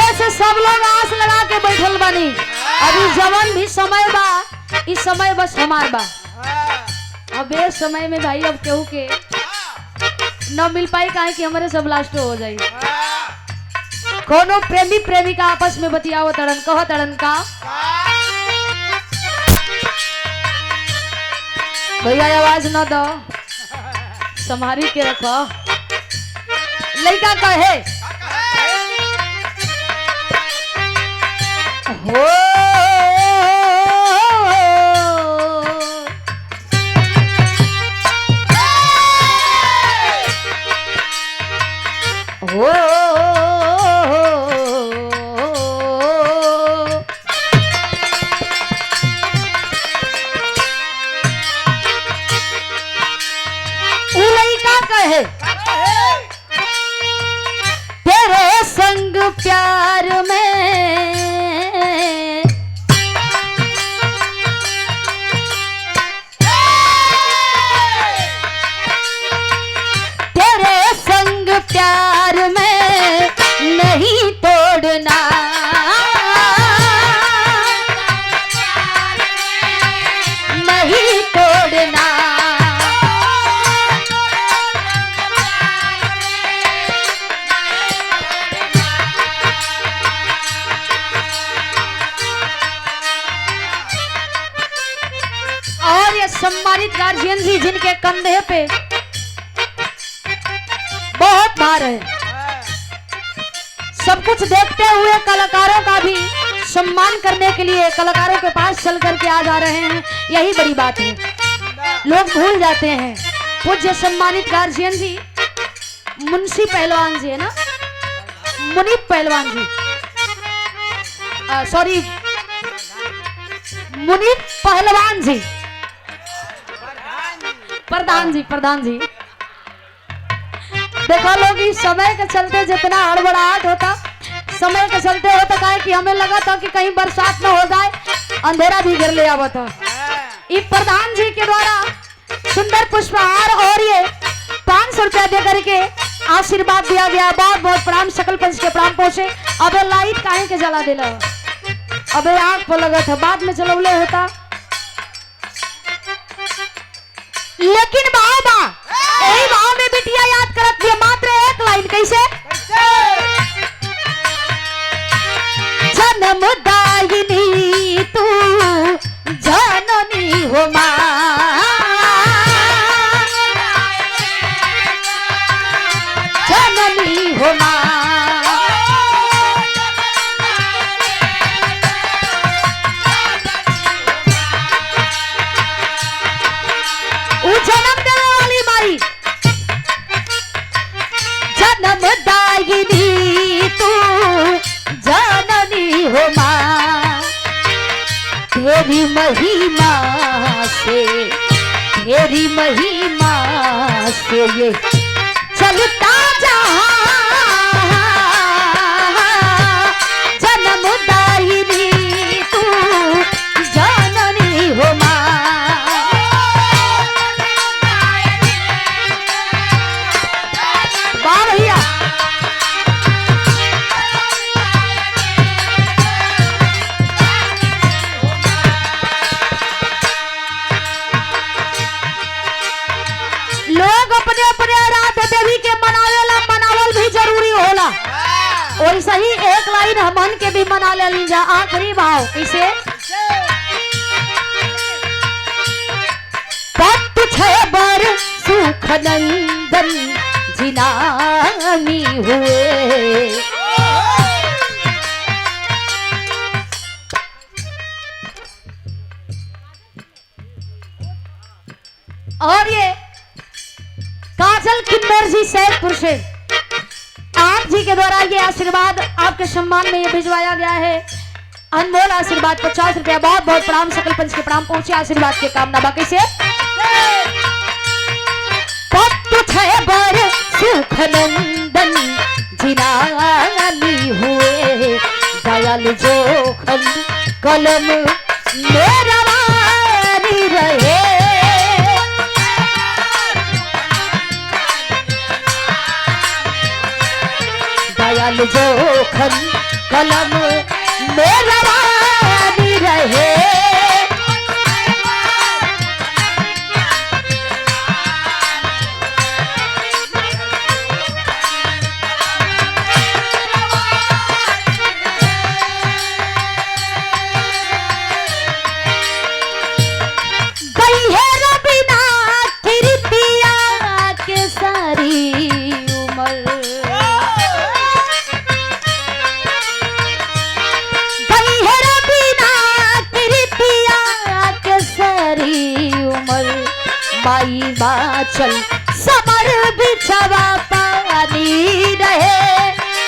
सुबह से सब लोग आस लगा के बैठल बनी। अभी जवन भी समय बा, इस समय बस हमार बा। अब इस समय में भाई अब केहू के न मिल पाई, काहे कि हमारे सब लास्ट हो जाई। कोनो प्रेमी प्रेमिका आपस में बतियाओ तड़न, कहो तड़न का भैया आवाज न दो, संभारी के रखो। लड़का कहे हो कहे तेरे संग प्यार में तेरे संग प्यार में नहीं तोड़ना, नहीं तोड़ना। और ये सम्मानित गार्जियन जी जिनके कंधे पे बहुत भार है, सब कुछ देखते हुए कलाकारों का भी सम्मान करने के लिए कलाकारों के पास चल करके आ जा रहे हैं, यही बड़ी बात है। लोग भूल जाते हैं। पूज्य सम्मानित गार्जियन जी मुंशी पहलवान जी है ना, मुनीब पहलवान जी, सॉरी मुनीब पहलवान जी, प्रधान जी, प्रधान जी। देखो लोग इस समय के चलते जितना हड़बड़ाहट होता, समय के चलते होता है कि हमें लगा था कि कहीं बरसात न हो जाए, अंधेरा भी गिर ले आवा था। इस प्रधान जी के द्वारा सुंदर पुष्पहार और ये 500 रुपया दे करके आशीर्वाद दिया गया। बहुत बहुत प्रणाम, सकल पंच के प्रणाम पहुंचे। अब लाइट काहे के जला दिला, अब आंख पर लगा था, बाद में चलौले होता। लेकिन बाबा यही भाव में बिटिया याद करत है मात्र एक लाइन, कैसे जन्म दायिनी तू जननी हो मां, जननी हो मां। जन्म देने वाली माई, जन्म दायिनी तू जननी हो मां। तेरी महिमा से, तेरी महिमा से ये चलता जहां, जन्म दायिनी तू जननी हो मां। लोग अपने अपने आराध्य देवी के मनावेला, मनावल भी जरूरी होला, और सही एक लाइन हमन के भी मना ले जा। आखिरी भाव कैसे पत छे बर सुख नंदन जिनानी हुए। और ये काजल किन्नर जी सैदपुर से आप जी के द्वारा ये आशीर्वाद आपके सम्मान में ये भिजवाया गया है। अनमोल आशीर्वाद 50 रुपया। बहुत बहुत प्रणाम, सकल पंच के प्रणाम पहुंचे। आशीर्वाद के कामना बाकी से बर सुख नंदन जिनानी हुए। दयाल जोखन कलम मेरा वानी रहे। दयाल जोखन कलम चल समर बिछवा पानी रहे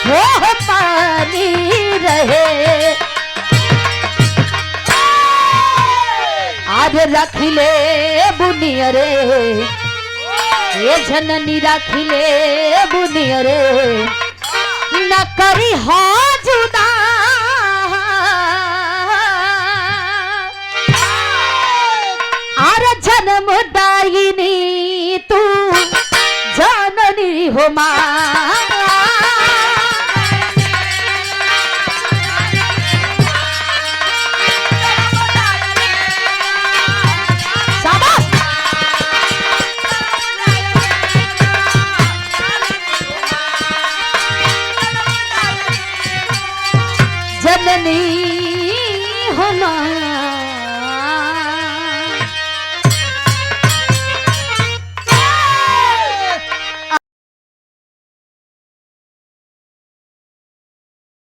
हो पानी रहे आज रखिले बुनिया रे ये जननी रखिले बुनिया रे न करी हो जुदा आर जन्म दायिनी तू जननी हो माँ जननी